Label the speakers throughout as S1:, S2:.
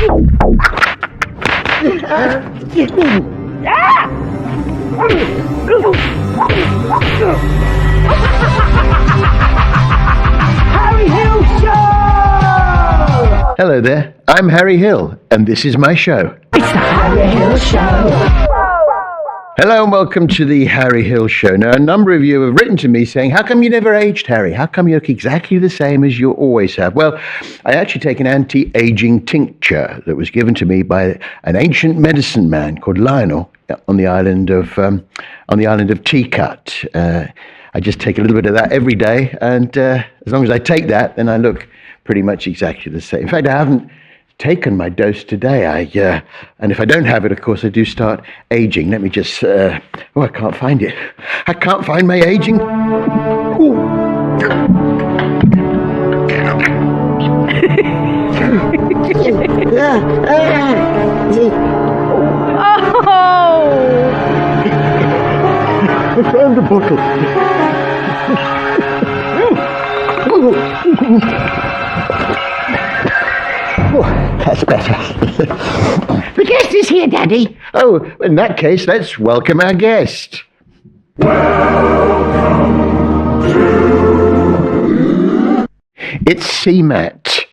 S1: Harry Hill Show!
S2: Hello there, I'm Harry Hill, and this is my show.
S1: It's the Harry Hill Show.
S2: Hello and welcome to the Harry Hill Show. Now, a number of you have written to me saying, how come you never aged, Harry? How come you look exactly the same as you always have? Well, I actually take an anti-aging tincture that was given to me by an ancient medicine man called Lionel on the island of Teacut. I just take a little bit of that every day, and as long as I take that, then I look pretty much exactly the same. In fact, I haven't taken my dose today. And if I don't have it, of course, I do start aging. Let me just, I can't find it. I can't find my aging. I found the bottle. That's better.
S3: The guest is here, Daddy.
S2: Oh, in that case, let's welcome our guest. It's CMAT.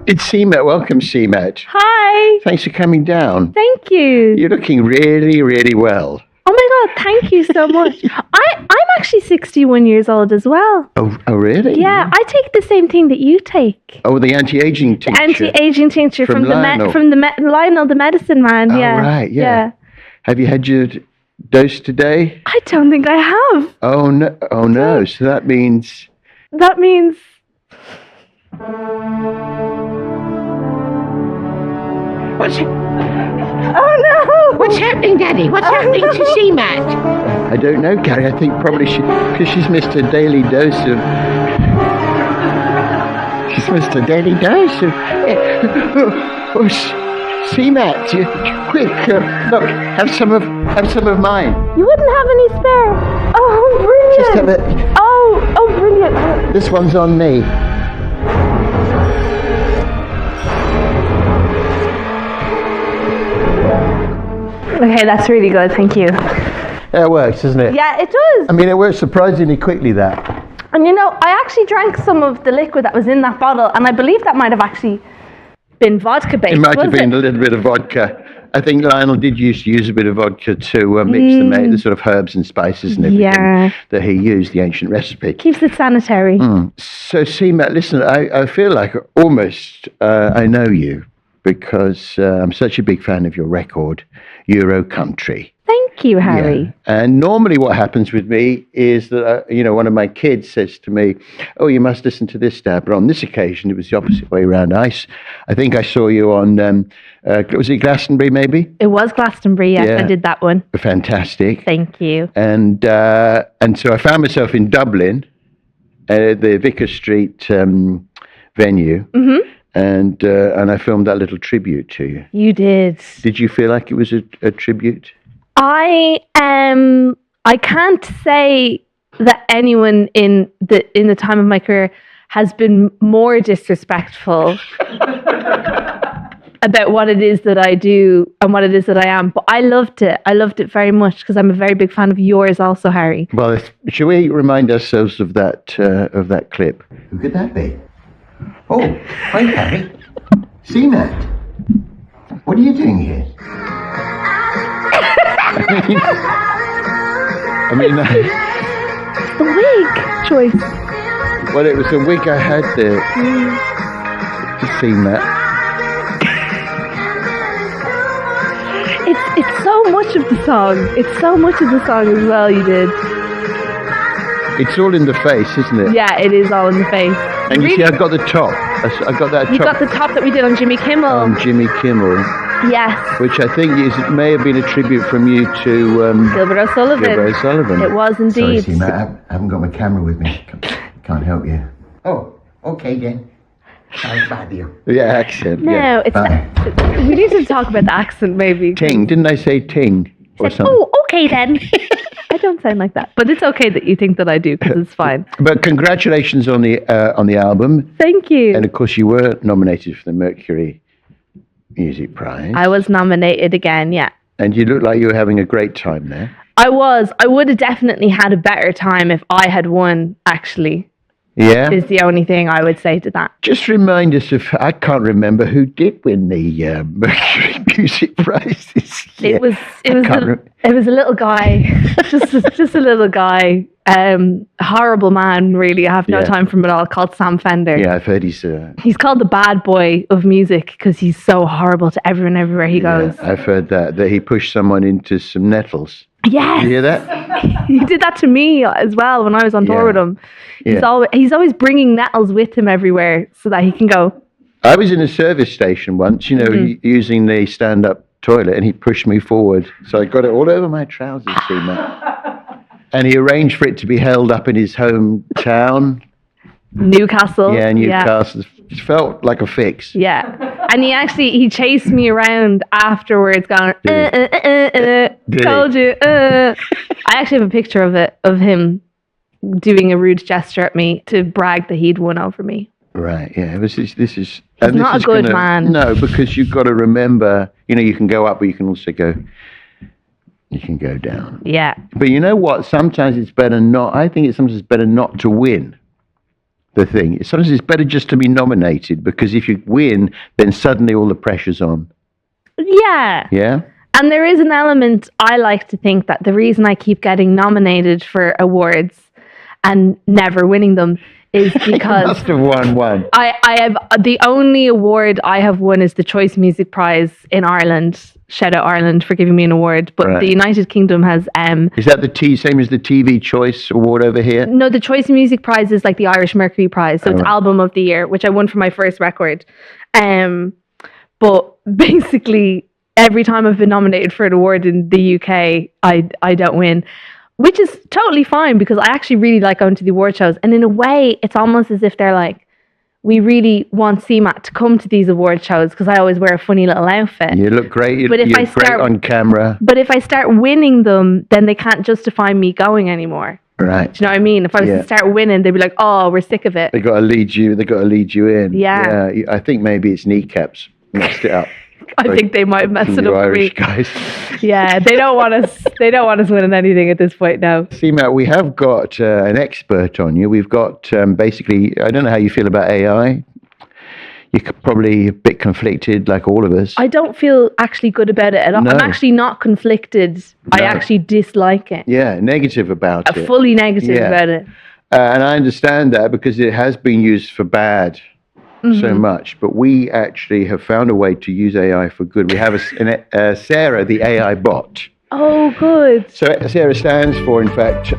S2: It's CMAT. Welcome, CMAT.
S4: Hi.
S2: Thanks for coming down.
S4: Thank you.
S2: You're looking really, really well.
S4: Oh my God, thank you so much. I'm actually 61 years old as well.
S2: Oh, really?
S4: Yeah, I take the same thing that you take.
S2: Oh, the anti-aging tincture.
S4: Anti-aging tincture
S2: From Lionel.
S4: Lionel, the medicine man.
S2: Oh,
S4: Yeah.
S2: right, yeah. Have you had your dose today?
S4: I don't think I have.
S2: Oh, no. Oh, no. So that means...
S4: That means...
S3: What's
S4: Oh no!
S3: what's happening, Daddy? What's happening to CMAT?
S2: I don't know, Gary. I think probably because she's missed a daily dose of... She's missed a daily dose of... CMAT, quick, look, have some of mine.
S4: You wouldn't have any spare. Oh, brilliant!
S2: Just have it.
S4: Oh, brilliant!
S2: This one's on me.
S4: Okay, that's really good. Thank you.
S2: Yeah, it works, doesn't it?
S4: Yeah, it does.
S2: I mean, it works surprisingly quickly, that.
S4: And you know, I actually drank some of the liquid that was in that bottle, and I believe that might have actually been vodka based.
S2: It might have been a little bit of vodka. I think Lionel did used to use a bit of vodka to mix the sort of herbs and spices and everything that he used, the ancient recipe.
S4: Keeps it sanitary.
S2: So, CMAT, listen, I feel like almost I know you because I'm such a big fan of your record, Euro Country.
S4: Thank you, Harry.
S2: Yeah. And normally what happens with me is that, one of my kids says to me, oh, you must listen to this, Dad. But on this occasion, it was the opposite way around. I think I saw you on, was it Glastonbury, maybe?
S4: It was Glastonbury, yes,
S2: Yeah.
S4: I did that one.
S2: Fantastic.
S4: Thank you.
S2: And so I found myself in Dublin, the Vicar Street venue. Mm-hmm. And I filmed that little tribute to you.
S4: You did.
S2: Did you feel like it was a tribute?
S4: I can't say that anyone in the time of my career has been more disrespectful about what it is that I do and what it is that I am. But I loved it. I loved it very much because I'm a very big fan of yours also, Harry.
S2: Well, shall we remind ourselves of that clip? Who could that be? Oh, hi, Harry. CMAT. What are you doing here? I mean,
S4: The wig choice.
S2: well, it was a wig I had there. You've seen that.
S4: It's so much of the song. It's so much of the song as well. You did.
S2: It's all in the face, isn't it?
S4: Yeah, it is all in the face.
S2: And you see, I got the top. I got that top.
S4: You got the top that we did on Jimmy Kimmel.
S2: on Jimmy Kimmel,
S4: Yes.
S2: which I think may have been a tribute from you to
S4: Gilbert O'Sullivan.
S2: Gilbert O'Sullivan.
S4: It was indeed.
S2: Sorry, Seema, I haven't got my camera with me. Can't help you.
S3: Oh, okay then. I'll bother you.
S2: Yeah, accent.
S4: No,
S2: yeah.
S4: it's we need to talk about the accent maybe.
S2: Ting. Didn't I say ting or
S4: Said,
S2: something?
S4: oh, okay then. I don't sound like that, but it's okay that you think that I do because it's fine.
S2: But congratulations on the album,
S4: Thank you.
S2: and of course you were nominated for the Mercury Music Prize.
S4: I was nominated again, yeah.
S2: And you look like you were having a great time there.
S4: I was. I would have definitely had a better time if I had won, actually,
S2: Yeah.
S4: is the only thing I would say to that.
S2: Just remind us of, I can't remember who did win the Mercury Music Prize this year.
S4: It was a little guy, just a little guy, a horrible man, really. I have no
S2: Yeah.
S4: time for him at all, called Sam Fender.
S2: Yeah, I've heard he's...
S4: He's called the bad boy of music because he's so horrible to everyone everywhere he goes.
S2: Yeah, I've heard that he pushed someone into some nettles.
S4: Yes.
S2: You hear that?
S4: He did that to me as well when I was on tour
S2: Yeah.
S4: with him.
S2: Yeah.
S4: He's always bringing nettles with him everywhere so that he can go,
S2: I was in a service station once, using the stand-up toilet, and he pushed me forward. So I got it all over my trousers, see, Matt. And he arranged for it to be held up in his hometown.
S4: Newcastle.
S2: Yeah, Newcastle. It felt like a fix.
S4: Yeah. And he chased me around afterwards going,
S2: Did he?
S4: told you. I actually have a picture of him doing a rude gesture at me to brag that he'd won over me.
S2: Right, yeah. This is
S4: He's not a good man.
S2: No, because you've got to remember, you can go up, but you can also go down.
S4: Yeah.
S2: But you know what? Sometimes it's better not. I think sometimes it's better not to win the thing. Sometimes it's better just to be nominated, because if you win, then suddenly all the pressure's on.
S4: Yeah.
S2: Yeah?
S4: And there is an element, I like to think, that the reason I keep getting nominated for awards and never winning them is
S2: You
S4: because
S2: must have won one.
S4: I have the only award I have won is the Choice Music Prize in Ireland. Shout out Ireland for giving me an award. But
S2: Right.
S4: the United Kingdom has
S2: Is that the same as the TV Choice Award over here?
S4: no, the Choice Music Prize is like the Irish Mercury Prize. So it's
S2: right.
S4: Album of the Year, which I won for my first record. But basically every time I've been nominated for an award in the UK, I don't win. Which is totally fine because I actually really like going to the award shows. And in a way, it's almost as if they're like, we really want CMAT to come to these award shows because I always wear a funny little outfit.
S2: You look great.
S4: But if
S2: You're
S4: I
S2: great
S4: start-
S2: on camera.
S4: But if I start winning them, then they can't justify me going anymore.
S2: Right.
S4: Do you know what I mean? If I was
S2: Yeah.
S4: to start winning, they'd be like, oh, we're sick of it.
S2: They got to lead you in.
S4: Yeah.
S2: I think maybe it's kneecaps. Messed it up.
S4: I think they might mess it
S2: You
S4: up for me.
S2: Irish guys.
S4: Yeah, they don't want us. They don't want us winning anything at this point now.
S2: See, Matt, we have got an expert on you. We've got basically, I don't know how you feel about AI. You're probably a bit conflicted, like all of us.
S4: I don't feel actually good about it at all.
S2: No.
S4: I'm actually not conflicted. I
S2: No.
S4: actually dislike it.
S2: Yeah, negative about
S4: I'm
S2: it.
S4: fully negative
S2: Yeah.
S4: about it.
S2: And I understand that because it has been used for bad so much. But we actually have found a way to use AI for good. We have Sarah, the AI bot.
S4: Oh, good.
S2: So Sarah stands for, in fact,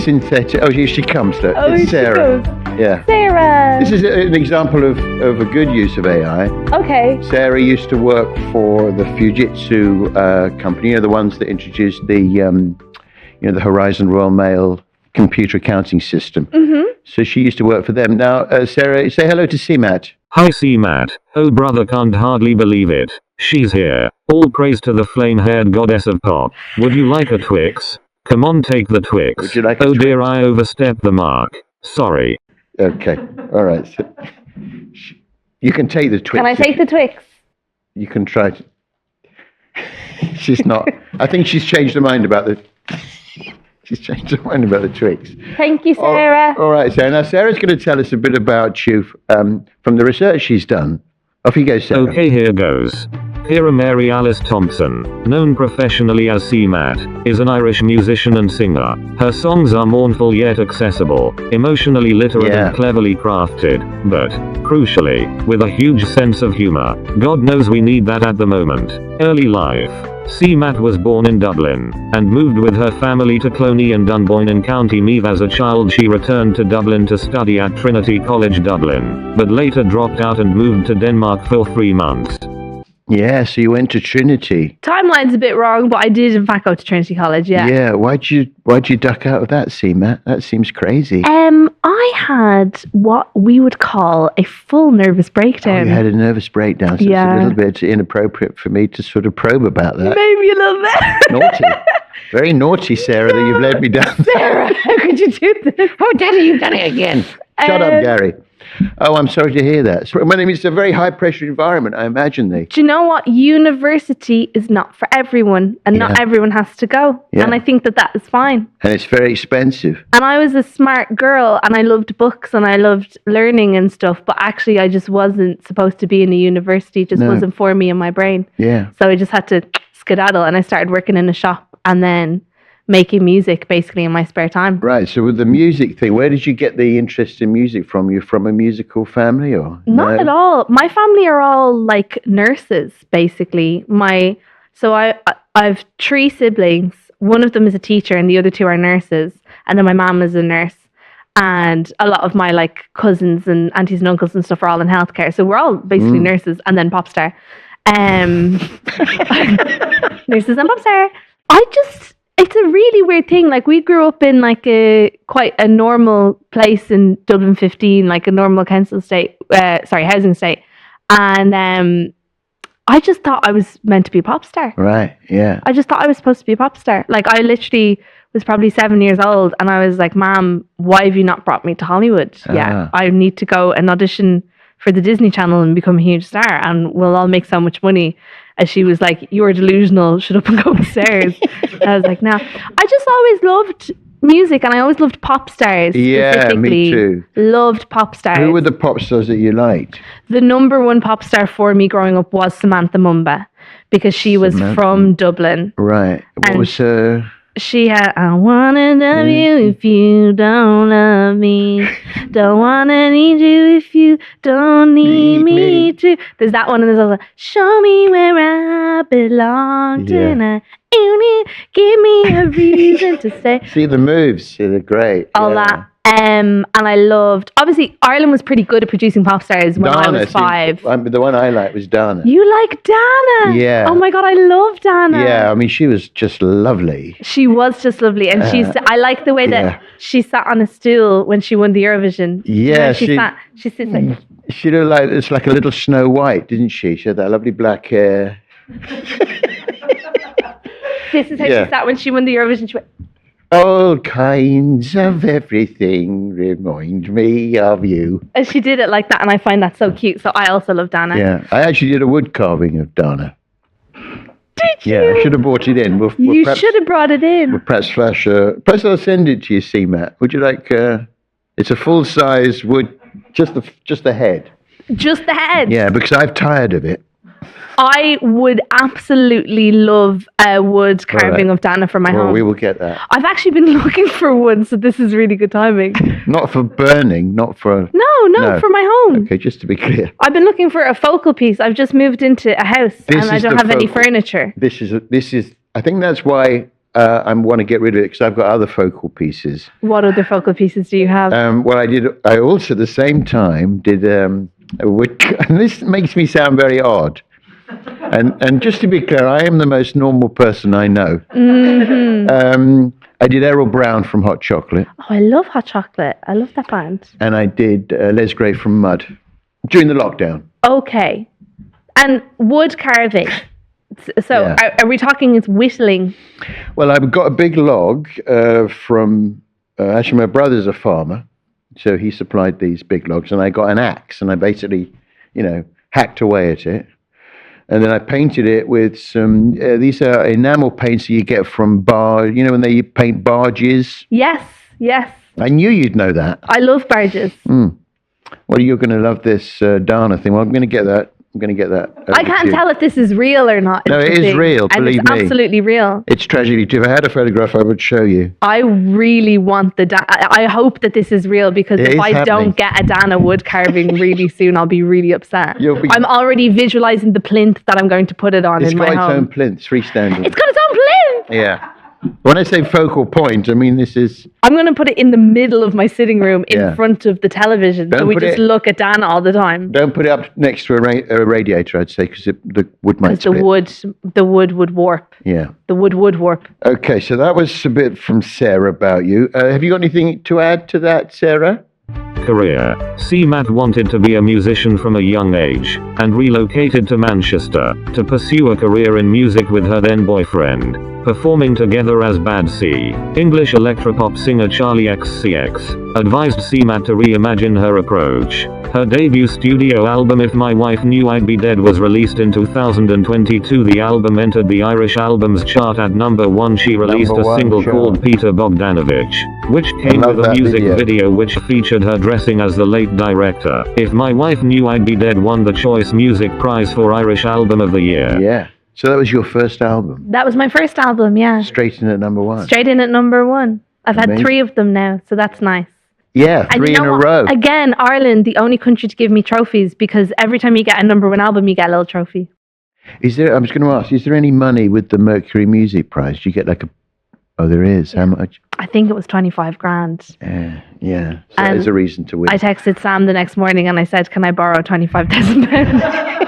S2: synthetic. Oh, here she comes. Look.
S4: Oh,
S2: It's
S4: here she
S2: Sarah.
S4: goes.
S2: Yeah.
S4: Sarah.
S2: This is an example of a good use of AI.
S4: Okay.
S2: Sarah used to work for the Fujitsu company, the ones that introduced the Horizon Royal Mail computer accounting system. Mm-hmm. So she used to work for them. Now, Sarah, say hello to CMAT.
S5: Hi CMAT, oh brother, can't hardly believe it. She's here. All praise to the flame-haired goddess of pop. Would you like a Twix? Come on, take the Twix.
S2: Would you like a
S5: Oh dear, I overstepped the mark. Sorry.
S2: Okay, all right. So, you can take the Twix.
S4: Can I take the Twix?
S2: You can try to. She's not. I think she's changed her mind about the. She's changed her mind about the Twix.
S4: Thank you,
S2: Oh,
S4: Sarah.
S2: all right, Sarah. Now, Sarah's going to tell us a bit about you from the research she's done. Off you go, Sarah.
S5: Okay, here goes. Kira Mary Alice Thompson, known professionally as CMAT, is an Irish musician and singer. Her songs are mournful yet accessible, emotionally literate
S2: Yeah.
S5: and cleverly crafted, but, crucially, with a huge sense of humor. God knows we need that at the moment. Early life. CMAT was born in Dublin, and moved with her family to Cloney and Dunboyne in County Meath. As a child she returned to Dublin to study at Trinity College Dublin, but later dropped out and moved to Denmark for 3 months.
S2: Yeah, so you went to Trinity.
S4: Timeline's a bit wrong, but I did in fact go to Trinity College. Yeah.
S2: Yeah. Why'd you duck out of that, CMAT? That seems crazy.
S4: I had what we would call a full nervous
S2: Oh,
S4: breakdown.
S2: you had a nervous breakdown, so
S4: Yeah.
S2: it's a little bit inappropriate for me to sort of probe about that.
S4: Maybe a little bit.
S2: Naughty. Very naughty, Sarah, that you've led me down.
S4: Sarah, how could you do this?
S3: Oh, Daddy, you've done it again.
S2: Shut up, Gary. Oh, I'm sorry to hear that. So, I mean, it's a very high-pressure environment, I imagine.
S4: Do you know what? University is not for everyone, and not
S2: Yeah.
S4: everyone has to go.
S2: Yeah.
S4: And I think that is fine.
S2: And it's very expensive.
S4: And I was a smart girl, and I loved books, and I loved learning and stuff. But actually, I just wasn't supposed to be in a university. It just
S2: No.
S4: wasn't for me in my brain.
S2: Yeah.
S4: So I just had to skedaddle, and I started working in a shop, and then making music basically in my spare time.
S2: Right. So with the music thing, where did you get the interest in music from? You from a musical family or?
S4: Not
S2: no?
S4: at all. My family are all like nurses, basically. I've 3 siblings. One of them is a teacher, and the other 2 are nurses. And then my mom is a nurse, and a lot of my like cousins and aunties and uncles and stuff are all in healthcare. So we're all basically nurses, and then pop star. Nurses and pop star. It's a really weird thing. Like, we grew up in like quite a normal place in Dublin 15, like a normal housing estate. And I just thought I was meant to be a pop star.
S2: Right. Yeah.
S4: I just thought I was supposed to be a pop star. Like, I literally was probably 7 years old, and I was like, Mom, why have you not brought me to Hollywood? Yeah, I need to go and audition for the Disney Channel and become a huge star, and we'll all make so much money. And she was like, you're delusional, shut up and go upstairs. I was like, no. I just always loved music, and I always loved pop stars.
S2: Yeah,
S4: specifically.
S2: me too.
S4: Loved pop stars.
S2: Who were the pop stars that you liked?
S4: The number one pop star for me growing up was Samantha Mumba, because she was
S2: Samantha.
S4: from Dublin.
S2: Right. What
S4: And
S2: was her?
S4: She had, I wanna love you if you don't love me. Don't wanna need you if you don't need me to. There's that one, and there's also, show me where I belong
S2: Yeah.
S4: tonight. Give me a reason to stay.
S2: See the moves. They're great.
S4: All
S2: yeah.
S4: that. And I loved, obviously, Ireland was pretty good at producing pop stars when I was
S2: see,
S4: 5.
S2: the one I liked was Dana.
S4: You like Dana?
S2: Yeah.
S4: Oh my God, I love Dana.
S2: Yeah, I mean, she was just lovely.
S4: She was just lovely, and I like the way that
S2: yeah.
S4: she sat on a stool when she won the Eurovision.
S2: Yeah,
S4: she sits like,
S2: She looked like, it's like a little Snow White, didn't she? She had that lovely black hair.
S4: this is how
S2: Yeah.
S4: she sat when she won the Eurovision. She went,
S2: All kinds of everything remind me of you.
S4: and she did it like that, and I find that so cute. So I also love Dana.
S2: Yeah, I actually did a wood carving of Dana.
S4: Did you?
S2: Yeah, I should have brought it in.
S4: You should have brought it in.
S2: Perhaps flash. Perhaps I'll send it to you, see, Matt. Would you like? It's a full-size wood, just the head.
S4: Just the head.
S2: Yeah, because I've tired of it.
S4: I would absolutely love a wood carving
S2: right.
S4: of Dana for my
S2: Well,
S4: home.
S2: we will get that.
S4: I've actually been looking for one, so this is really good timing.
S2: Not for burning, not for.
S4: No, for my home.
S2: Okay, just to be clear.
S4: I've been looking for a focal piece. I've just moved into a house,
S2: This
S4: and I
S2: is
S4: don't
S2: the
S4: have any
S2: focal.
S4: furniture.
S2: This is. I think that's why I want to get rid of it, because I've got other focal pieces.
S4: What other focal pieces do you have?
S2: Well, I also at the same time did a wood. And this makes me sound very odd. And just to be clear, I am the most normal person I know.
S4: Mm-hmm.
S2: I did Errol Brown from Hot Chocolate,
S4: Oh, I love Hot Chocolate. I love that band.
S2: and I did Les Gray from Mud during the lockdown.
S4: Okay. And wood carving. So
S2: Yeah.
S4: are we talking it's whittling?
S2: Well, I've got a big log from, actually my brother's a farmer, so he supplied these big logs, and I got an axe, and I basically, hacked away at it. And then I painted it with some, these are enamel paints that you get from when they paint barges.
S4: Yes.
S2: I knew you'd know that.
S4: I love barges.
S2: Well, you're going to love this Dana thing. Well, I'm going to get that.
S4: I can't tell if this is real or not.
S2: No,
S4: is
S2: it
S4: the
S2: is
S4: thing.
S2: real,
S4: And
S2: believe
S4: it's
S2: me.
S4: absolutely real.
S2: It's tragedy too. If I had a photograph, I would show you.
S4: I really want I hope that this is real, because
S2: It
S4: if
S2: is
S4: I
S2: happening.
S4: don't get a Dana wood carving really soon, I'll be really upset.
S2: You'll be-
S4: I'm already visualizing the plinth that I'm going to put it on
S2: It's
S4: in
S2: got
S4: my
S2: its
S4: home.
S2: own plinth, freestanding.
S4: It's got its own plinth.
S2: Yeah. When I say focal point, I mean this is.
S4: I'm going to put it in the middle of my sitting room in
S2: Yeah.
S4: front of the television. So
S2: Don't
S4: we
S2: put
S4: just
S2: it-
S4: look at Dana all the time.
S2: Don't put it up next to a radiator, I'd say, because the wood might
S4: Because the
S2: split.
S4: wood would warp.
S2: Yeah.
S4: The wood would warp.
S2: Okay, so that was a bit from Sarah about you. Have you got anything to add to that, Sarah?
S5: Career. C. Matt wanted to be a musician from a young age, and relocated to Manchester, to pursue a career in music with her then boyfriend. performing together as Bad C. English electropop singer Charlie XCX advised CMAT to reimagine her approach. Her debut studio album If My Wife Knew I'd Be Dead was released in 2022. The album entered the Irish Albums Chart at number 1. She released
S2: Number
S5: a
S2: one,
S5: single
S2: sure.
S5: called Peter Bogdanovich, which came
S2: love
S5: with a
S2: that
S5: music
S2: video.
S5: video which featured her dressing as the late director. If My Wife Knew I'd Be Dead won the Choice Music Prize for Irish Album of the Year.
S2: Yeah. So that was your first album.
S4: That was my first album, yeah.
S2: Straight in at number 1.
S4: Straight in at number 1. I've had
S2: Amazing.
S4: 3 of them now, so that's nice.
S2: Yeah,
S4: And
S2: 3
S4: you know
S2: in a
S4: what?
S2: row.
S4: Again, Ireland, the only country to give me trophies, because every time you get a number 1 album, you get a little trophy.
S2: Is there? I was going to ask. Is there any money with the Mercury Music Prize? Do you get like a? Oh, there is. How much?
S4: I think it was 25 grand.
S2: Yeah. So that is a reason to win.
S4: I texted Sam the next morning and I said, can I borrow £25,000?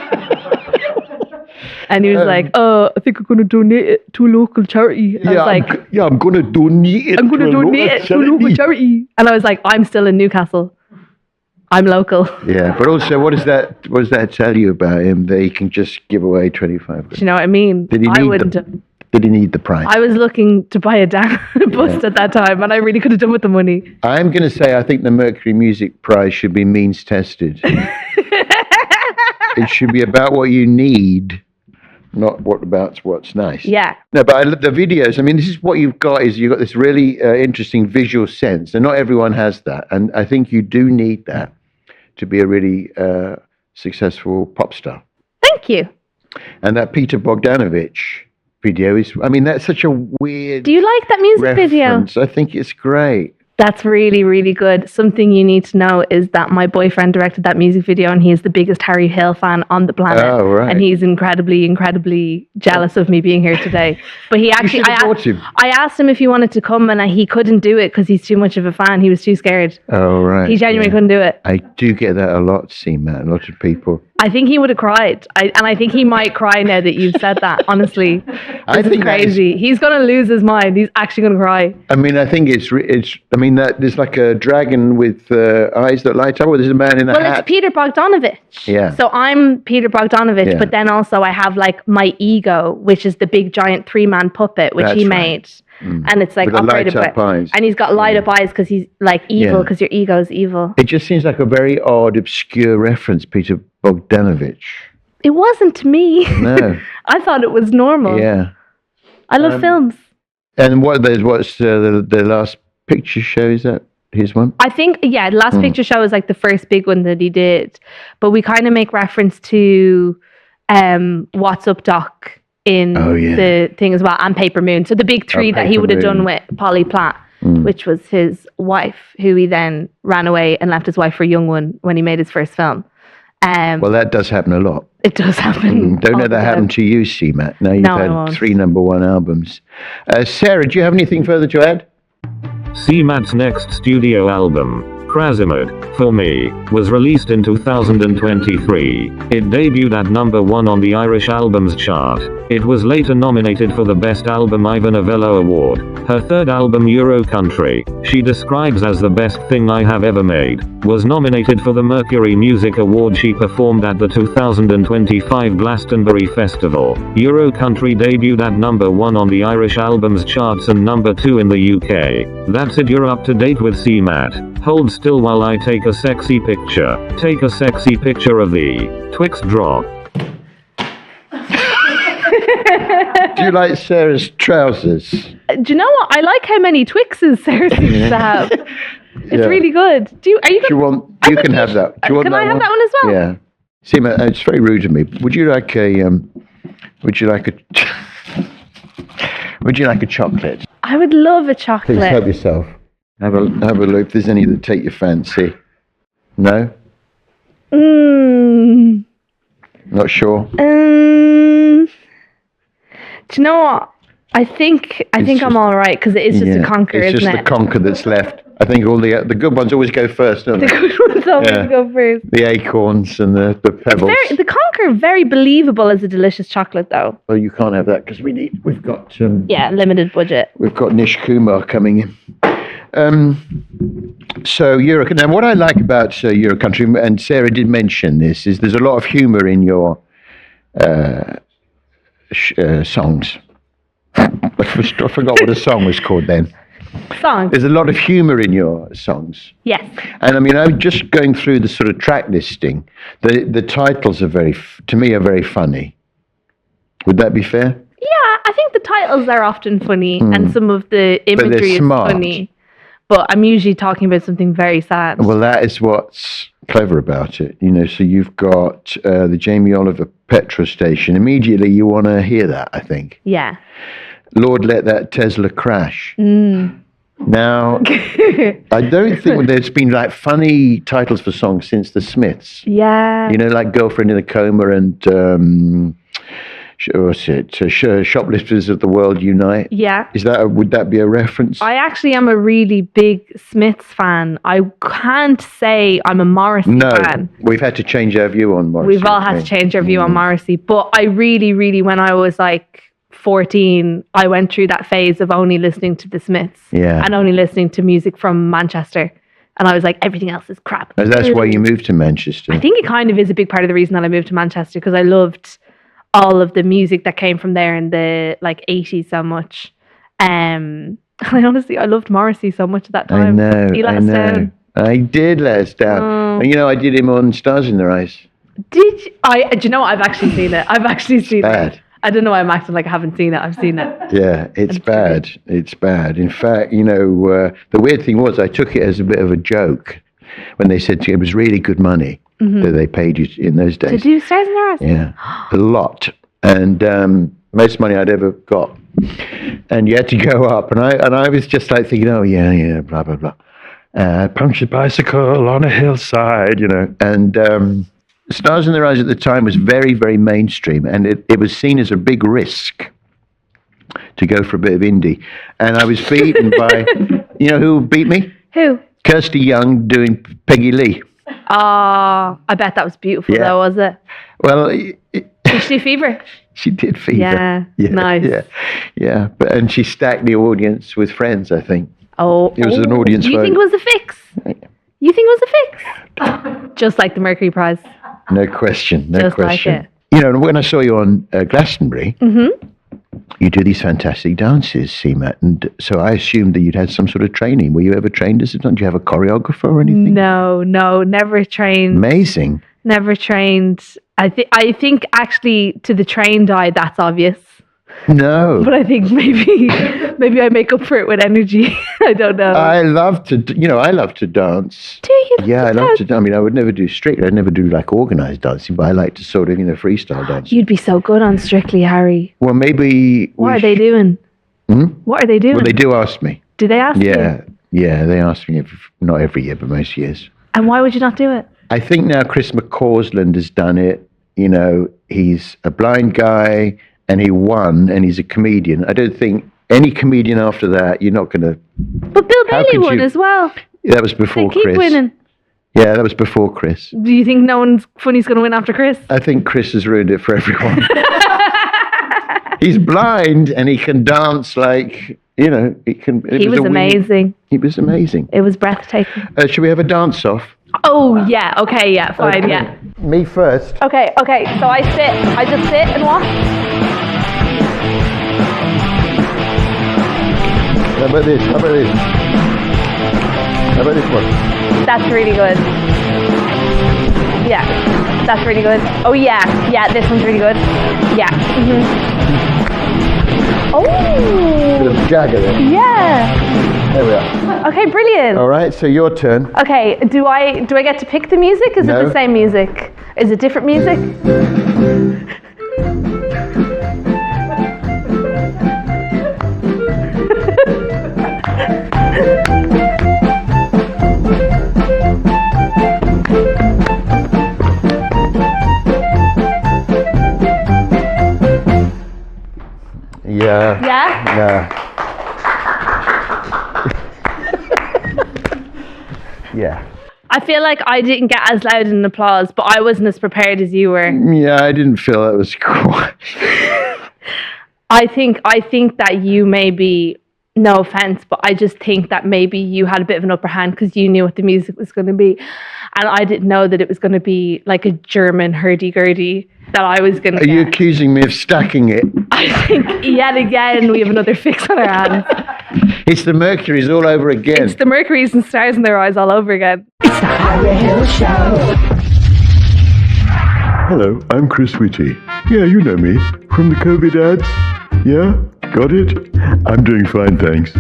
S4: And he was like, oh, I think I'm going to donate it to a local charity. And I was like,
S2: I'm going to donate it.
S4: I'm going to donate it to a local charity. And I was like, I'm still in Newcastle. I'm local.
S2: Yeah, but also, what does that tell you about him? That he can just give away 25
S4: Do you know what I mean?
S2: Did he
S4: I
S2: need
S4: wouldn't have.
S2: Did he need the prize?
S4: I was looking to buy a bust at that time, and I really could have done with the money.
S2: I'm going to say I think the Mercury Music Prize should be means tested. It should be about what you need, not what's nice.
S4: Yeah.
S2: No, but I love the videos. I mean, this is what you've got. Is you've got this really interesting visual sense, and not everyone has that. And I think you do need that to be a really successful pop star.
S4: Thank you.
S2: And that Peter Bogdanovich video is, I mean, that's such a weird
S4: Do you like that music video?
S2: reference. I think it's great.
S4: That's really, really good. Something you need to know is that my boyfriend directed that music video, and he is the biggest Harry Hill fan on the planet.
S2: Oh, right.
S4: And he's incredibly, incredibly jealous of me being here today. But he actually,
S2: should have brought him.
S4: I asked him if he wanted to come, and he couldn't do it because he's too much of a fan. He was too scared.
S2: Oh, right.
S4: He genuinely couldn't do it.
S2: I do get that a lot, Matt. A lot of people.
S4: I think he would have cried. And I think he might cry now that you've said that, honestly.
S2: I
S4: This is
S2: think that is-
S4: crazy. He's going to lose his mind. He's actually going to cry.
S2: I mean, I think it's. I mean, that there's like a dragon with eyes that light up, or there's a man in a
S4: Well,
S2: hat.
S4: it's Peter Bogdanovich.
S2: Yeah.
S4: So I'm Peter Bogdanovich,
S2: Yeah.
S4: but then also I have like my ego, which is the big giant 3-man puppet, which
S2: That's
S4: he
S2: right.
S4: made. And it's like
S2: With the
S4: operated
S2: light-up
S4: by,
S2: eyes.
S4: and he's got light up eyes because he's like evil,
S2: Yeah.
S4: because your ego's evil.
S2: It just seems like a very odd, obscure reference, Peter Bogdanovich.
S4: It wasn't to me.
S2: No.
S4: I thought it was normal.
S2: Yeah.
S4: I love films.
S2: And what's the last picture show? Is that his one?
S4: I think, yeah, the last picture show is like the first big one that he did. But we kind of make reference to What's Up Doc in
S2: Oh, yeah.
S4: the thing as well, and Paper Moon. So the big 3 that he
S2: Paper
S4: would have done
S2: Moon.
S4: with Polly Platt, which was his wife, who he then ran away and left his wife for a young one when he made his first film.
S2: Well, that does happen a lot.
S4: It does happen.
S2: Don't
S4: all
S2: let
S4: the
S2: that happen
S4: time.
S2: to you, Matt. Now you've
S4: No, I
S2: had
S4: won't.
S2: 3 number 1 albums. Sarah, do you have anything further to add?
S5: CMAT's next studio album, Krasimir, for me, was released in 2023. It debuted at number 1 on the Irish Albums Chart. It was later nominated for the Best Album Ivor Novello Award. Her third album, Euro Country, she describes as the best thing I have ever made, was nominated for the Mercury Music Award. She performed at the 2025 Glastonbury Festival. Euro Country debuted at number 1 on the Irish Albums Charts and number 2 in the UK. That's it, you're up to date with CMAT. Hold still while I take a sexy picture. Take a sexy picture of the Twix drop.
S2: Do you like Sarah's trousers?
S4: Do you know what? I like how many Twixes Sarah seems to have. It's
S2: Yeah.
S4: really good. Are you
S2: Do you want? You can have that. Do you want
S4: Can
S2: that
S4: I have
S2: one?
S4: that one as well?
S2: Yeah. See, Matt, it's very rude of me. Would you like a? Would you like a? Would you like a chocolate?
S4: I would love a
S2: Please
S4: chocolate.
S2: help yourself. Have a look. If there's any that take your fancy. No.
S4: Mm.
S2: Not sure.
S4: Do you know what? I think I'm
S2: just-
S4: all right because it is just a conquer,
S2: It's
S4: isn't
S2: just
S4: it?
S2: the conquer that's left. I think all the good ones always go first, don't
S4: The
S2: they?
S4: good ones always
S2: Yeah.
S4: go first.
S2: The acorns and the pebbles.
S4: The conquer very believable as a delicious chocolate though.
S2: Well, you can't have that because we've got
S4: Yeah, limited budget.
S2: we've got Nish Kumar coming in. So now what I like about Eurocountry, and Sarah did mention this, is there's a lot of humour in your songs. I forgot what the song was called then.
S4: Song.
S2: There's a lot of humour in your songs.
S4: Yes.
S2: And I mean, I'm just going through the sort of track listing. The titles are to me, are very funny. Would that be fair?
S4: Yeah, I think the titles are often funny and some of the imagery is
S2: smart.
S4: funny. But I'm usually talking about something very sad.
S2: Well, that is what's clever about it. You know, so you've got the Jamie Oliver petrol station. Immediately you want to hear that, I think.
S4: Yeah.
S2: Lord, let that Tesla crash. Now, I don't think there's been like funny titles for songs since the Smiths.
S4: Yeah.
S2: You know, like Girlfriend in a Coma and what's it? Shoplifters of the World Unite.
S4: Yeah.
S2: Would that be a reference?
S4: I actually am a really big Smiths fan. I can't say I'm a Morrissey fan.
S2: We've had to change our view on Morrissey.
S4: We've all had to change our view on Morrissey. But I really, really, when I was like 14, I went through that phase of only listening to the Smiths and only listening to music from Manchester. And I was like, everything else is crap.
S2: Oh, that's why you moved to Manchester.
S4: I think it kind of is a big part of the reason that I moved to Manchester, because I loved all of the music that came from there in the like 80s so much. I loved Morrissey so much at that time.
S2: I know.
S4: You let us down.
S2: I did let us down. And you know, I did him on Stars in Their Eyes.
S4: Did you? Do you know what? I've actually seen it.
S2: Bad.
S4: It. I don't know why I'm acting like I haven't seen it. I've seen it.
S2: Yeah, it's bad. It's bad. In fact, you know, the weird thing was I took it as a bit of a joke when they said to you it was really good money that they paid you in those days.
S4: To do Stars in Their Eyes?
S2: Yeah, a lot. And most money I'd ever got. And you had to go up. And I was just like thinking, oh, yeah, blah, blah, blah. Punched a bicycle on a hillside, you know. And Stars in Their Eyes at the time was very, very mainstream. And it was seen as a big risk to go for a bit of indie. And I was beaten by, you know who beat me?
S4: Who?
S2: Kirsty Young doing Peggy Lee.
S4: Oh, I bet that was beautiful though, was it?
S2: Well,
S4: Did she do Fever?
S2: she did Fever.
S4: Yeah, nice.
S2: Yeah. And she stacked the audience with Friends, I think.
S4: Oh.
S2: It was an audience
S4: You
S2: vote.
S4: think it was a fix? You think it was a fix? Just like the Mercury Prize.
S2: No question.
S4: Just like it.
S2: You know, when I saw you on Glastonbury, you do these fantastic dances, Seema. And so I assumed that you'd had some sort of training. Were you ever trained as a dancer? Do you have a choreographer or anything?
S4: No, never trained.
S2: Amazing.
S4: Never trained. I think actually to the trained eye, that's obvious.
S2: No.
S4: But I think maybe I make up for it with energy. I don't know.
S2: I love to dance.
S4: Do you?
S2: Yeah, I love to. I mean, I would never do Strictly. I'd never do like organized dancing, but I like to sort of, freestyle dance.
S4: You'd be so good on Strictly, Harry.
S2: Well, maybe.
S4: What are they doing? What are they doing?
S2: Well, they do ask me.
S4: Do they ask you?
S2: Yeah, they ask me. Not every year, but most years.
S4: And why would you not do it?
S2: I think now Chris McCausland has done it. You know, he's a blind guy and he won, and he's a comedian. I don't think any comedian after that, you're not going to.
S4: But Bill
S2: How
S4: Bailey
S2: could
S4: won
S2: you-
S4: as well.
S2: That was before
S4: They keep
S2: Chris.
S4: winning.
S2: Yeah, that was before Chris.
S4: Do you think no one's funny's going to win after Chris?
S2: I think Chris has ruined it for everyone. He's blind and he can dance like, he can.
S4: He was amazing.
S2: He was amazing.
S4: It was breathtaking.
S2: Should we have a dance off?
S4: Oh, yeah. Okay, yeah. Fine,
S2: Okay.
S4: yeah.
S2: Me first.
S4: Okay. So I just sit and watch.
S2: How about this? How about this one?
S4: That's really good. Yeah. That's really good. Oh, yeah. Yeah, this one's really good. Yeah. Oh.
S2: Bit of jagger there.
S4: Yeah.
S2: There we are.
S4: Okay, brilliant.
S2: All right, so your turn.
S4: Okay, do I get to pick the music? Is
S2: No.
S4: it the same music? Is it different music?
S2: Yeah.
S4: Yeah?
S2: Yeah. Yeah.
S4: I feel like I didn't get as loud an applause, but I wasn't as prepared as you were.
S2: Yeah, I didn't feel that was quite.
S4: I think that you maybe, no offense, but I just think that maybe you had a bit of an upper hand because you knew what the music was going to be. And I didn't know that it was going to be like a German hurdy-gurdy that I was going to
S2: Are you
S4: get.
S2: accusing me of stacking it?
S4: I think yet again we have another fix on our hands.
S2: It's the Mercury's all over again.
S4: It's the Mercuries and stars in their eyes all over again.
S1: Harry Hill Show.
S6: Hello, I'm Chris Whitty. Yeah, you know me. From the COVID ads? Yeah? Got it? I'm doing fine, thanks.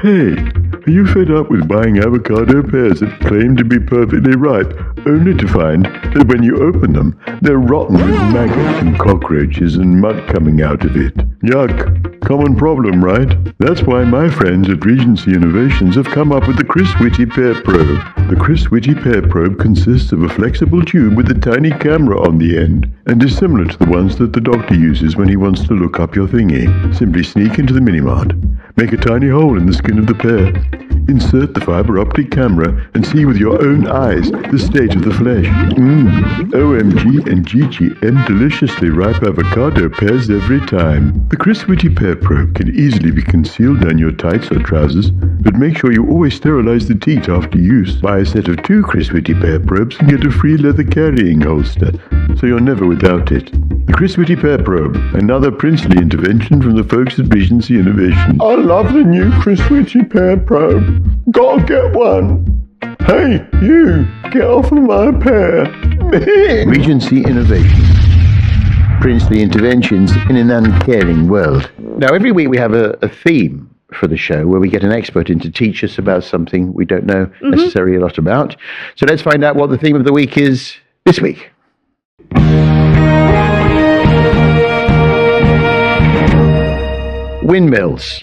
S6: Hey, are you fed up with buying avocado pears that claim to be perfectly ripe, only to find that when you open them, they're rotten with maggots and cockroaches and mud coming out of it? Yuck. Common problem, right? That's why my friends at Regency Innovations have come up with the Chris Whitty Pear Probe. The Chris Whitty Pear Probe consists of a flexible tube with a tiny camera on the end, and is similar to the ones that the doctor uses when he wants to look up your thingy. Simply sneak into the Minimart, make a tiny hole in the skin of the pear, insert the fiber optic camera, and see with your own eyes the state of the flesh. OMG and GGM deliciously ripe avocado pears every time. The Chris Whitty Pear Probe can easily be concealed down your tights or trousers, but make sure you always sterilize the teat after use. Buy a set of 2 Chris Whitty Pear Probes and get a free leather carrying holster, so you're never without it. The Chris Whitty Pear Probe, another princely intervention from the folks at Regency Innovations. I love the new Chris Whitty Pear Probe. Gotta get one. Hey, you, get off of my pear.
S2: Regency Innovations. Princely interventions in an uncaring world. Now, every week we have a theme for the show where we get an expert in to teach us about something we don't know necessarily a lot about. So let's find out what the theme of the week is this week. Windmills.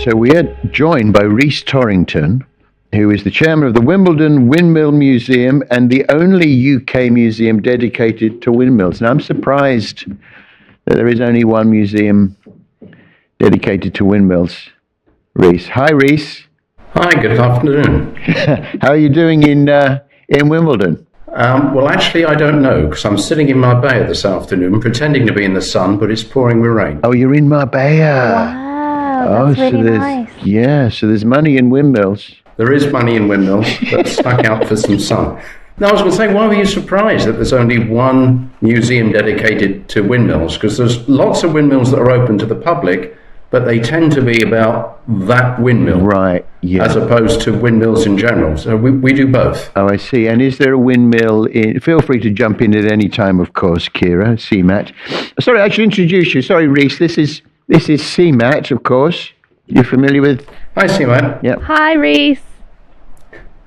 S2: So we are joined by Rhys Torrington, who is the chairman of the Wimbledon Windmill Museum and the only UK museum dedicated to windmills. Now, I'm surprised that there is only one museum dedicated to windmills. Rhys. Hi, Rhys.
S7: Hi, good afternoon.
S2: How are you doing in Wimbledon?
S7: Well, actually, I don't know, because I'm sitting in Marbella this afternoon, pretending to be in the sun, but it's pouring with rain.
S2: Oh, you're in Marbella.
S4: Wow, that's really nice.
S2: Yeah, so there's money in windmills.
S7: There is money in windmills, but stuck out for some sun. Now, I was going to say, why were you surprised that there's only one museum dedicated to windmills? Because there's lots of windmills that are open to the public, but they tend to be about that windmill.
S2: Right, yeah.
S7: As opposed to windmills in general. So we do both.
S2: Oh, I see. And is there a windmill in... Feel free to jump in at any time, of course, Kira, CMAT. Sorry, I should introduce you. Sorry, Rhys. This is CMAT, of course. You're familiar with...
S7: Hi, Seaman.
S2: Yep.
S4: Hi, Rhys.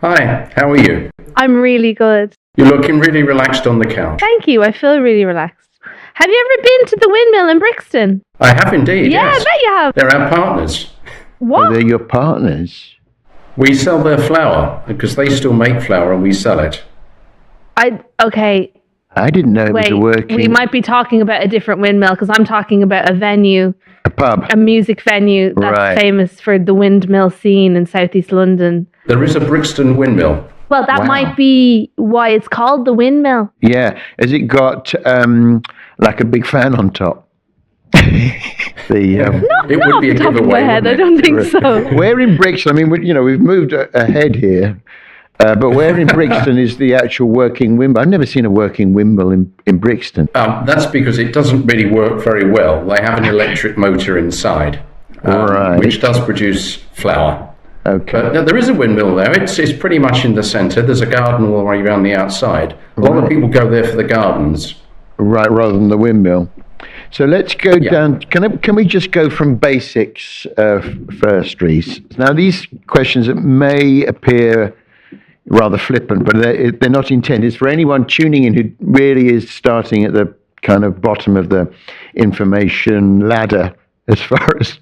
S7: Hi, how are you?
S4: I'm really good.
S7: You're looking really relaxed on the couch.
S4: Thank you. I feel really relaxed. Have you ever been to the windmill in Brixton?
S7: I have indeed,
S4: Yeah,
S7: yes.
S4: I bet you have.
S7: They're our partners.
S4: What?
S2: Oh, they're your partners.
S7: We sell their flour because they still make flour and we sell it.
S4: Okay.
S2: I didn't know it was
S4: Wait,
S2: a working...
S4: we might be talking about a different windmill because I'm talking about a venue,
S2: A pub.
S4: a music venue that's
S2: Right.
S4: famous for the windmill scene in southeast London.
S7: There is a Brixton windmill.
S4: Well, that
S2: Wow.
S4: might be why it's called the windmill.
S2: Yeah. Has it got like a big fan on top?
S7: It would be a
S4: Off the top of
S7: giveaway.
S4: my head, I
S7: wouldn't
S4: don't
S7: it?
S4: think so.
S2: Where in Brixton? I mean, we've moved ahead here, but where in Brixton is the actual working windmill? I've never seen a working windmill in Brixton.
S7: That's because it doesn't really work very well. They have an electric motor inside,
S2: Right.
S7: which does produce flour.
S2: Okay.
S7: But no, there is a windmill there. It's pretty much in the centre. There's a garden all the way around the outside. A lot of people go there for the gardens.
S2: Right, rather than the windmill. So let's go down. Can we just go from basics first, Rhys? Now, these questions may appear rather flippant, but they're not intended. It's for anyone tuning in who really is starting at the kind of bottom of the information ladder as far as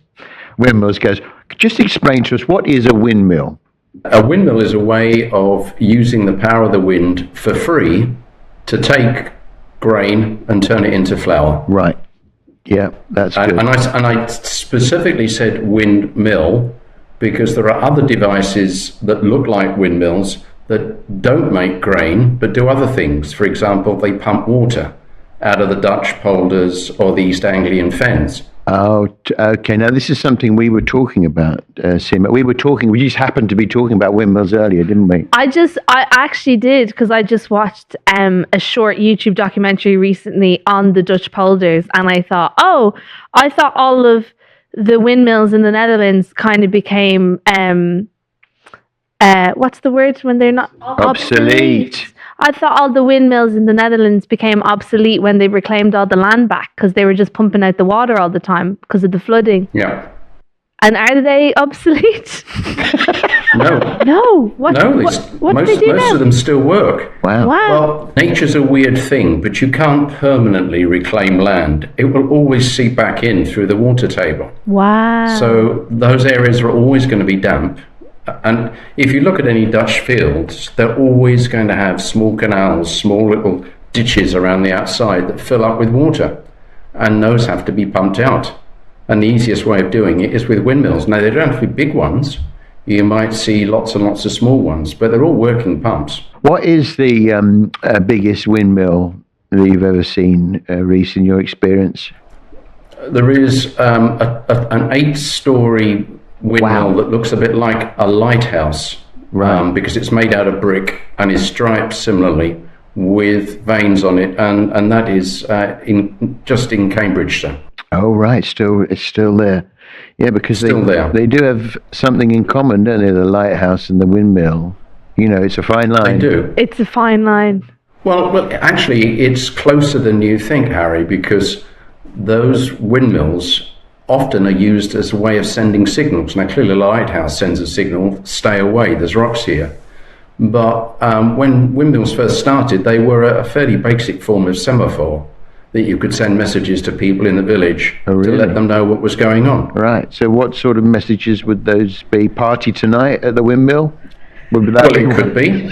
S2: windmills goes. Just explain to us, what is a windmill?
S7: A windmill is a way of using the power of the wind for free to take grain and turn it into flour.
S2: Right. Yeah, that's good.
S7: And I specifically said windmill because there are other devices that look like windmills that don't make grain but do other things. For example, they pump water. out of the Dutch polders or the East Anglian fens.
S2: Oh, okay. Now, this is something we were talking about, Seema. We just happened to be talking about windmills earlier, didn't we?
S4: I actually did, because I just watched a short YouTube documentary recently on the Dutch polders, and I thought all of the windmills in the Netherlands kind of became what's the word when they're not
S2: Obsolete.
S4: I thought all the windmills in the Netherlands became obsolete when they reclaimed all the land back, because they were just pumping out the water all the time because of the flooding.
S7: Yeah.
S4: And are they obsolete?
S7: No.
S4: No. What do they do now?
S7: Most of them still work.
S2: Wow.
S7: Well, nature's a weird thing, but you can't permanently reclaim land. It will always seep back in through the water table.
S4: Wow.
S7: So those areas are always going to be damp. And if you look at any Dutch fields, they're always going to have small canals, small little ditches around the outside that fill up with water. And those have to be pumped out. And the easiest way of doing it is with windmills. Now, they don't have to be big ones. You might see lots and lots of small ones, but they're all working pumps.
S2: What is the biggest windmill that you've ever seen, Reese, in your experience?
S7: There is an 8-story windmill that looks a bit like a lighthouse, because it's made out of brick and is striped similarly with veins on it, and that is just in Cambridgeshire.
S2: Oh, right. It's still there. Yeah, because they do have something in common, don't they? The lighthouse and the windmill. You know, it's a fine line.
S7: They do.
S4: It's a fine line.
S7: Well, actually, it's closer than you think, Harry, because those windmills often are used as a way of sending signals. Now, clearly, a lighthouse sends a signal, stay away, there's rocks here. But when windmills first started, they were a fairly basic form of semaphore that you could send messages to people in the village to let them know what was going on.
S2: Right. So what sort of messages would those be? Party tonight at the windmill?
S7: It could be.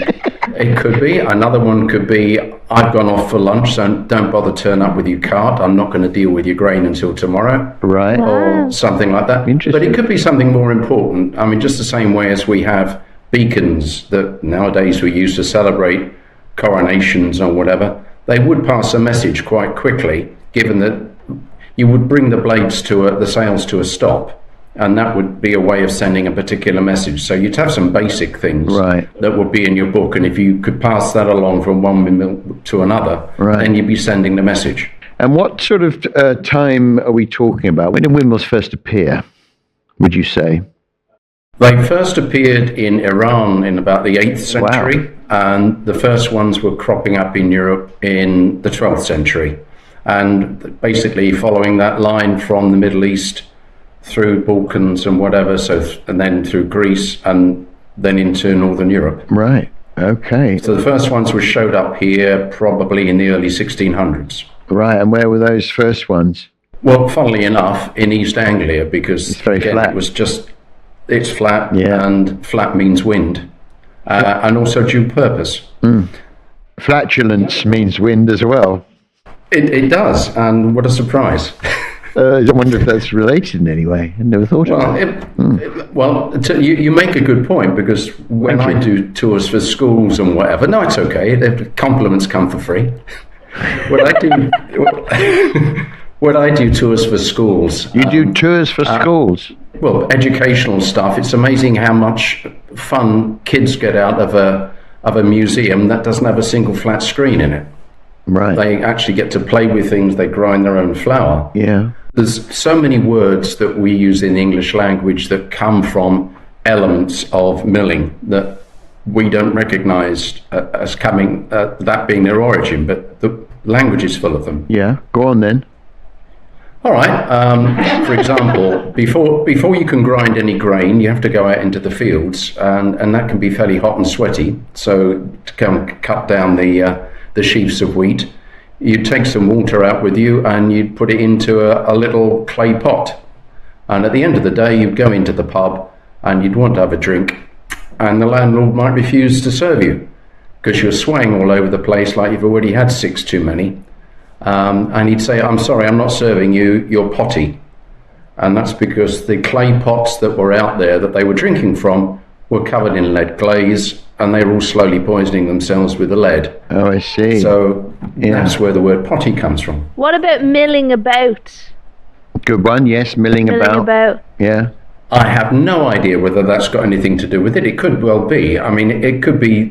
S7: It could be. Another one could be, I've gone off for lunch, so don't bother turn up with your cart. I'm not going to deal with your grain until tomorrow.
S2: Right.
S7: Or something like that.
S2: Interesting.
S7: But it could be something more important. I mean, just the same way as we have beacons that nowadays we use to celebrate coronations or whatever, they would pass a message quite quickly, given that you would bring the blades the sails to a stop. And that would be a way of sending a particular message. So you'd have some basic things that would be in your book. And if you could pass that along from one windmill to another, then you'd be sending the message.
S2: And what sort of time are we talking about? When did windmills first appear, would you say?
S7: They first appeared in Iran in about the 8th century. Wow. And the first ones were cropping up in Europe in the 12th century. And basically following that line from the Middle East through Balkans and whatever, and then through Greece and then into Northern Europe.
S2: Right. Okay.
S7: So the first ones showed up here probably in the early 1600s.
S2: Right. And where were those first ones?
S7: Well, funnily enough, in East Anglia, because
S2: it's very flat.
S7: It's flat, and flat means wind, and also due purpose.
S2: Flatulence means wind as well.
S7: It does, and what a surprise.
S2: I wonder if that's related in any way. I never thought of it.
S7: You make a good point, because when I do tours for schools and whatever, no, it's okay. Compliments come for free. When I do tours for schools.
S2: You do tours for schools?
S7: Well, educational stuff. It's amazing how much fun kids get out of a museum that doesn't have a single flat screen in it.
S2: Right.
S7: They actually get to play with things. They grind their own flour.
S2: Yeah.
S7: There's so many words that we use in the English language that come from elements of milling that we don't recognize as coming, that being their origin, but the language is full of them.
S2: Yeah. Go on then.
S7: All right. For example, before you can grind any grain, you have to go out into the fields, and that can be fairly hot and sweaty. So to come cut down the sheaves of wheat, you'd take some water out with you, and you'd put it into a little clay pot. And at the end of the day, you'd go into the pub, and you'd want to have a drink, and the landlord might refuse to serve you because you're swaying all over the place like you've already had 6 too many. And he'd say, I'm sorry, I'm not serving you, you're potty. And that's because the clay pots that were out there that they were drinking from were covered in lead glaze, and they were all slowly poisoning themselves with the lead.
S2: Oh, I see.
S7: So that's where the word potty comes from.
S4: What about milling about?
S2: Good one. Yes, milling about. Yeah.
S7: I have no idea whether that's got anything to do with it. It could well be. I mean, it could be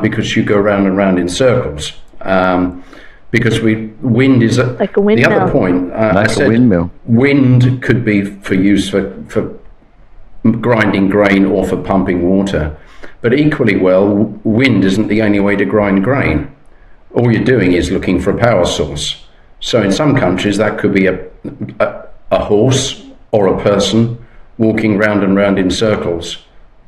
S7: because you go round and round in circles. Because wind is
S4: like a windmill.
S7: The other point.
S2: Like a windmill.
S7: Wind could be for use for grinding grain or for pumping water. But equally well, wind isn't the only way to grind grain. All you're doing is looking for a power source. So in some countries, that could be a horse or a person walking round and round in circles,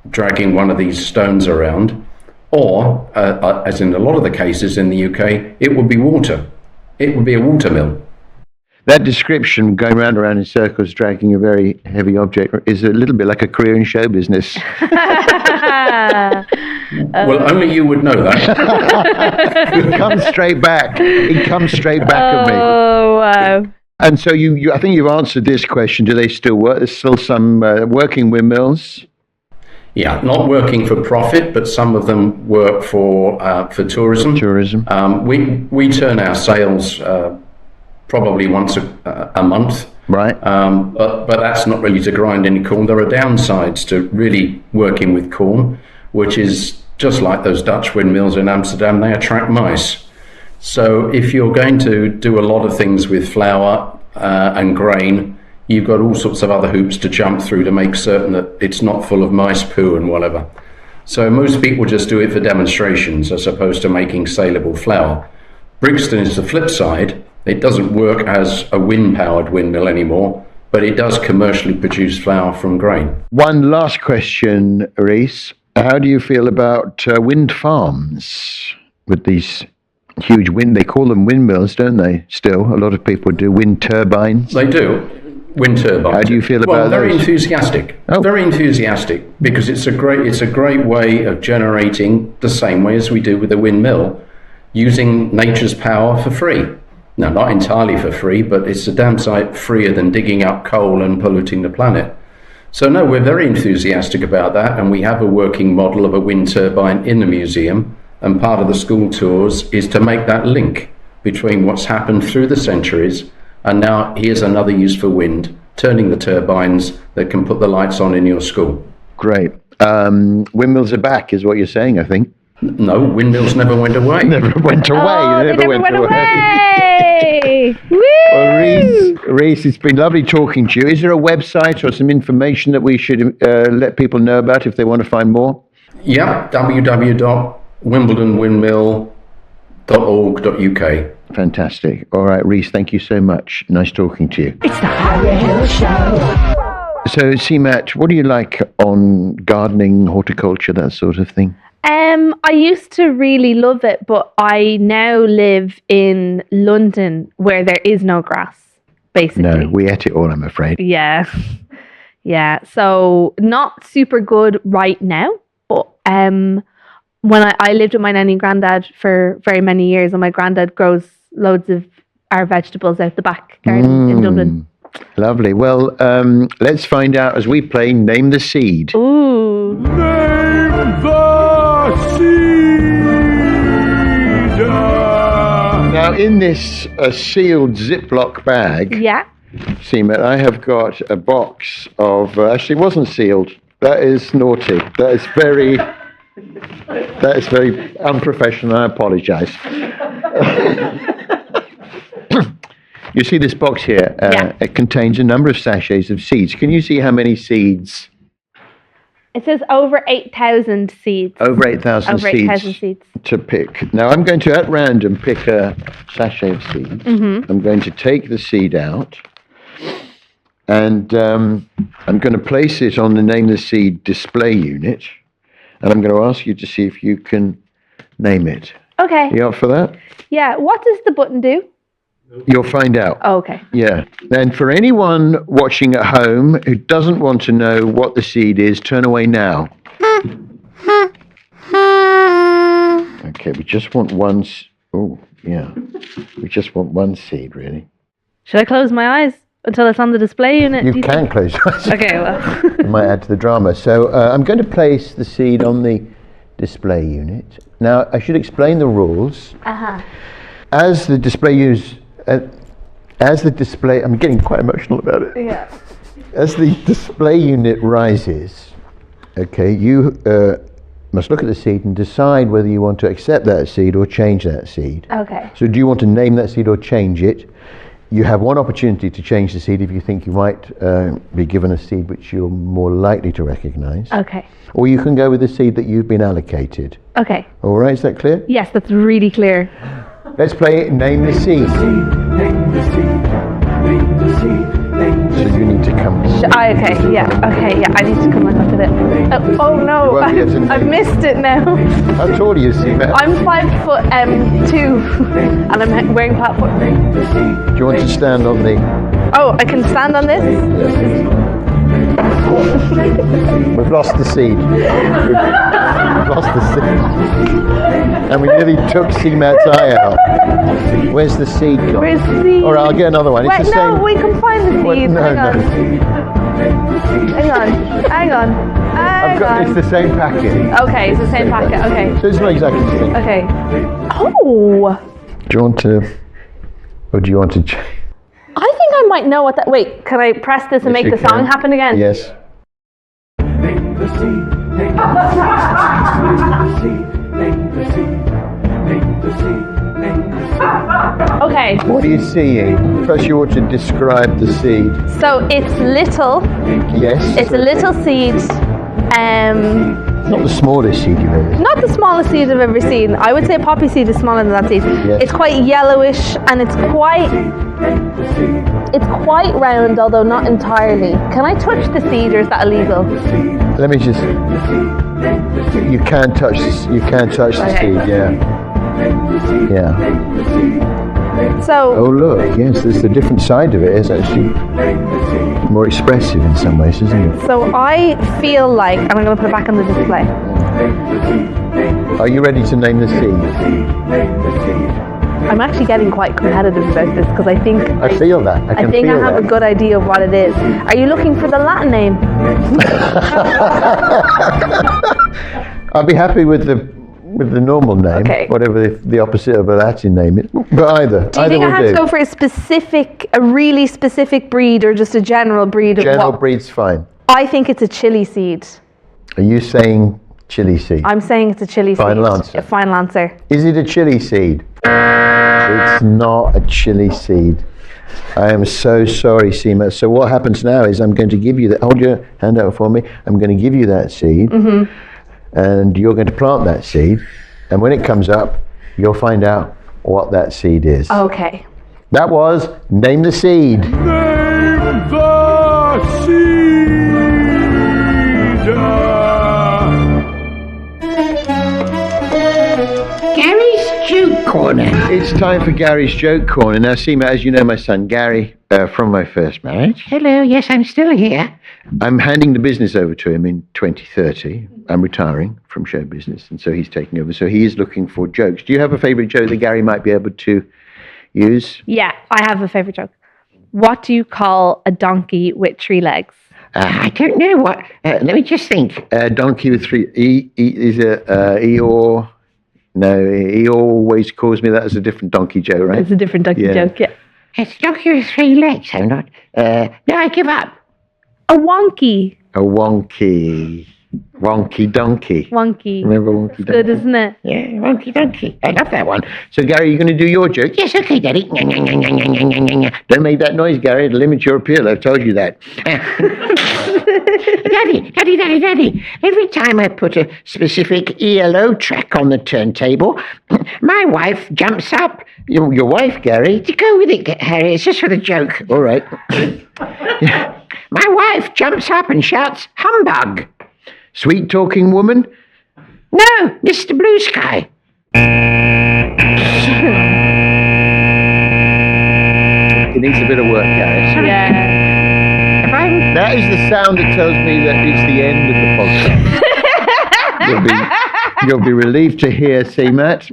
S7: dragging one of these stones around. Or, as in a lot of the cases in the UK, it would be water. It would be a water mill.
S2: That description, going round and round in circles, dragging a very heavy object, is a little bit like a career in show business.
S7: Well, only you would know that.
S2: It comes straight back. It comes straight back at me.
S4: Oh, wow.
S2: And so I think you've answered this question. Do they still work? There's still some working windmills.
S7: Yeah, not working for profit, but some of them work for tourism.
S2: Tourism.
S7: We turn our sales probably once a month.
S2: Right.
S7: But that's not really to grind any corn. There are downsides to really working with corn, which is just like those Dutch windmills in Amsterdam. They attract mice. So if you're going to do a lot of things with flour and grain, you've got all sorts of other hoops to jump through to make certain that it's not full of mice poo and whatever. So most people just do it for demonstrations as opposed to making saleable flour. Brixton is the flip side. It doesn't work as a wind-powered windmill anymore, but it does commercially produce flour from grain.
S2: One last question, Reese. How do you feel about wind farms with these huge wind? They call them windmills, don't they? Still, a lot of people do wind turbines.
S7: They do. Wind turbines.
S2: How do you feel about
S7: Well, very
S2: those?
S7: enthusiastic.
S2: Oh.
S7: Very enthusiastic, because it's a great way of generating the same way as we do with a windmill, using nature's power for free. Now, not entirely for free, but it's a damn sight freer than digging up coal and polluting the planet. So no, we're very enthusiastic about that, and we have a working model of a wind turbine in the museum, and part of the school tours is to make that link between what's happened through the centuries, and now here's another use for wind, turning the turbines that can put the lights on in your school.
S2: Great. Windmills are back, is what you're saying, I think.
S7: No, windmills never went away.
S2: Never went away.
S4: Oh, they never went away. Woo!
S2: Well, Reese, it's been lovely talking to you. Is there a website or some information that we should let people know about if they want to find more?
S7: Yeah, www.wimbledonwindmill.org.uk.
S2: Fantastic. All right, Reese, thank you so much. Nice talking to you.
S1: It's the Harry Hill Show.
S2: So, CMAT, what do you like on gardening, horticulture, that sort of thing?
S4: I used to really love it, but I now live in London where there is no grass, basically.
S2: No, we ate it all, I'm afraid.
S4: Yeah. Yeah. So not super good right now, but when I lived with my nanny and granddad for very many years, and my granddad grows loads of our vegetables out the back garden in Dublin.
S2: Lovely. Well, let's find out as we play Name the Seed.
S4: Ooh.
S2: Now, in this sealed Ziploc bag,
S4: Yeah.
S2: CMAT, I have got a box of, actually it wasn't sealed. That is naughty. That is very unprofessional. I apologize. You see this box here?
S4: Yeah.
S2: It contains a number of sachets of seeds. Can you see how many seeds?
S4: It says over 8,000 seeds.
S2: Over 8,000
S4: Over 8,000 seeds.
S2: to pick. Now I'm going to, at random, pick a sachet of seeds. I'm going to take the seed out, and I'm going to place it on the Name the Seed display unit, and I'm going to ask you to see if you can name it.
S4: Okay.
S2: You up for that?
S4: Yeah. What does the button do?
S2: You'll find out.
S4: Oh, okay.
S2: Yeah. And for anyone watching at home who doesn't want to know what the seed is, turn away now. Okay, we just want one. Oh, yeah. We just want one seed, really.
S4: Should I close my eyes? until it's on the display unit?
S2: You
S4: do
S2: can close your eyes.
S4: Okay, well.
S2: It might add to the drama. So I'm going to place the seed on the display unit. Now, I should explain the rules. As the display I'm getting quite emotional about it.
S4: Yeah.
S2: As the display unit rises, okay, you must look at the seed and decide whether you want to accept that seed or change that seed.
S4: Okay.
S2: So do you want to name that seed or change it? You have one opportunity to change the seed if you think you might be given a seed which you're more likely to recognize.
S4: Okay.
S2: Or you can go with the seed that you've been allocated.
S4: Okay.
S2: All right, is that clear?
S4: Yes, that's really clear.
S2: Let's play Name the Seed. So you need to come.
S4: Okay, yeah, I need to come and look at it. Oh no,
S2: You won't be able to name
S4: I've
S2: it.
S4: missed it now.
S2: How tall are you, Seema?
S4: I'm 5'2", and I'm wearing platform.
S2: Do you want to stand on the...
S4: Oh, I can stand on this?
S2: We've lost the seed. We've lost the seed. And we nearly took Seamat's eye out. Where's the seed gone?
S4: Where's the seed?
S2: All right, I'll get another one. It's
S4: Wait,
S2: the
S4: no,
S2: same.
S4: we can find the
S2: What?
S4: seed.
S2: No,
S4: Hang
S2: no.
S4: on. Hang on.
S2: It's the same packet.
S4: Okay, it's the same packet. Okay.
S2: So it's not exactly the same.
S4: Okay. Oh,
S2: Do you want to... Or do you want to...
S4: I think I might know what that. Wait, can I press this and
S2: Yes,
S4: make
S2: you
S4: the song
S2: can.
S4: happen again?
S2: Yes.
S4: Okay.
S2: What are you seeing? First you want to describe the seed.
S4: So it's little.
S2: Yes.
S4: It's a little seed.
S2: Not the smallest seed you've ever seen.
S4: Not the smallest seed I've ever seen. I would say a poppy seed is smaller than that seed.
S2: Yes.
S4: It's quite yellowish and it's quite round, although not entirely. Can I touch the seed, or is that illegal?
S2: Let me just... You can touch the
S4: Okay.
S2: seed, yeah. Yeah.
S4: So
S2: Oh look, yes, there's a different side of it. It's actually more expressive in some ways, isn't it?
S4: So I feel like, and I'm going to put it back on the display.
S2: Are you ready to name the seed?
S4: I'm actually getting quite competitive about this because I think
S2: I feel that. I can
S4: think I
S2: feel
S4: have
S2: that.
S4: a good idea of what it is. Are you looking for the Latin name?
S2: I'll be happy with the normal name,
S4: Okay.
S2: whatever the opposite of a Latin name is. But either
S4: Do you think I
S2: will
S4: have
S2: do.
S4: to go for a really specific breed, or just a general breed of
S2: General
S4: what?
S2: breed's fine.
S4: I think it's a chili seed.
S2: Are you saying chili seed?
S4: I'm saying it's a chili
S2: Final
S4: seed.
S2: answer.
S4: A final answer.
S2: Is it a chili seed? It's not a chili seed. I am so sorry, Seema. So what happens now is I'm going to give you that. Hold your hand out for me. I'm going to give you that seed, and you're going to plant that seed. And when it comes up, you'll find out what that seed is.
S4: Okay.
S2: That was Name the Seed.
S3: Gary's Joke Corner.
S2: It's time for Gary's Joke Corner. Now, Seema, as you know, my son Gary, from my first marriage,
S3: Hello, yes, I'm still here.
S2: I'm handing the business over to him in 2030. I'm retiring from show business, and so he's taking over. So he is looking for jokes. Do you have a favourite joke that Gary might be able to use?
S4: Yeah, I have a favorite joke. What do you call a donkey with 3 legs?
S3: I don't know what. Let me just think.
S2: Donkey with 3. Is it Eeyore? No, he always calls me that as a different donkey joke, right?
S4: It's a different donkey
S2: Yeah.
S4: joke. Yeah.
S3: It's donkey with 3 legs. I'm not. No, I give up.
S4: A wonky.
S2: A wonky donkey.
S4: Wonky.
S2: Remember wonky
S4: Good,
S2: donkey?
S4: isn't it?
S3: Yeah, wonky donkey. I love that one.
S2: So, Gary, you're going to do your joke?
S3: Yes, okay, Daddy.
S2: Don't make that noise, Gary. It'll limit your appeal. I've told you that.
S3: Daddy. Every time I put a specific ELO track on the turntable, my wife jumps up.
S2: Your wife, Gary?
S3: To go with it, Harry, it's just for the joke.
S2: All right.
S3: My wife jumps up and shouts, "Humbug!"
S2: Sweet talking woman?
S3: No, Mr. Blue Sky.
S2: It needs a bit of work, Gary.
S4: Yeah.
S3: If I'm
S2: That is the sound that tells me that it's the end of the podcast. You'll be relieved to hear, see, Matt.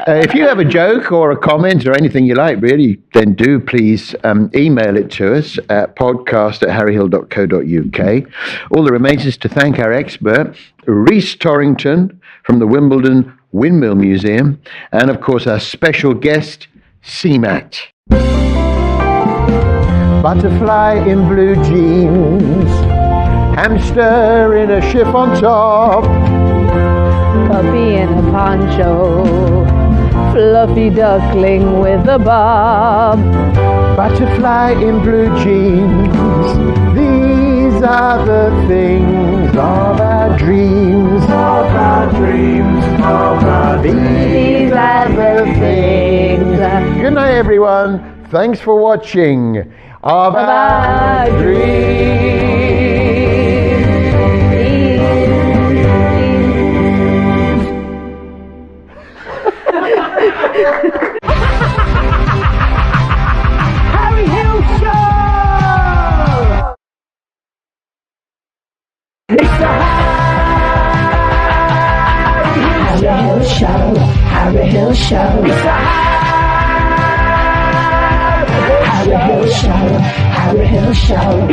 S2: If you have a joke or a comment or anything you like, really, then do please email it to us at podcast@harryhill.co.uk. All that remains is to thank our expert, Rhys Torrington from the Wimbledon Windmill Museum, and of course our special guest, CMAT. Butterfly in blue jeans, hamster in a chiffon top,
S4: Puppy in a poncho, fluffy duckling with a bob.
S2: butterfly in blue jeans. These are the things of our dreams, of our dreams, of our dreams. These are the things. Good night, everyone. Thanks for watching. Of our dreams. Harry Hill Show! It's the
S1: Harry Hill Show. Harry Hill Show.
S2: It's the
S1: Harry Hill Show. Harry Hill Show.